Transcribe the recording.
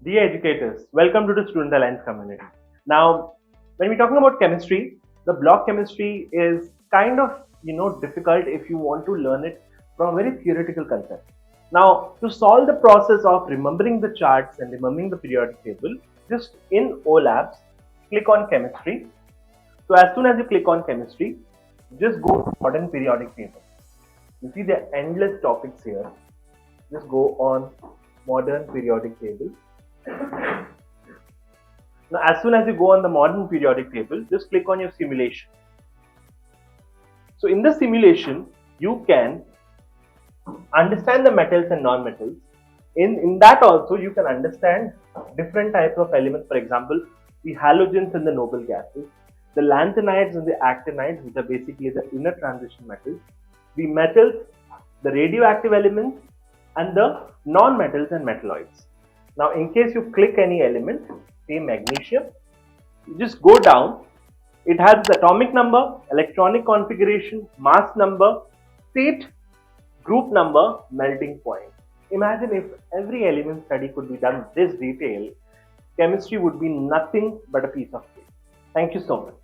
Dear educators, welcome to the Student Alliance community. Now, when we're talking about chemistry, the block chemistry is kind of difficult if you want to learn it from a very theoretical concept. Now, to solve the process of remembering the charts and remembering the periodic table, just in OLABS, click on chemistry. So as soon as you click on chemistry, just go to modern periodic table. You see there are endless topics here. Just go on modern periodic table. Now, as soon as you go on the modern periodic table, just click on your simulation. So in the simulation, you can understand the metals and non-metals. In that also, you can understand different types of elements. For example, the halogens and the noble gases, the lanthanides and the actinides, which are basically the inner transition metals, the metals, the radioactive elements, and the non-metals and metalloids. Now, in case you click any element, say magnesium, you just go down. It has the atomic number, electronic configuration, mass number, state, group number, melting point. Imagine if every element study could be done this detail, chemistry would be nothing but a piece of cake. Thank you so much.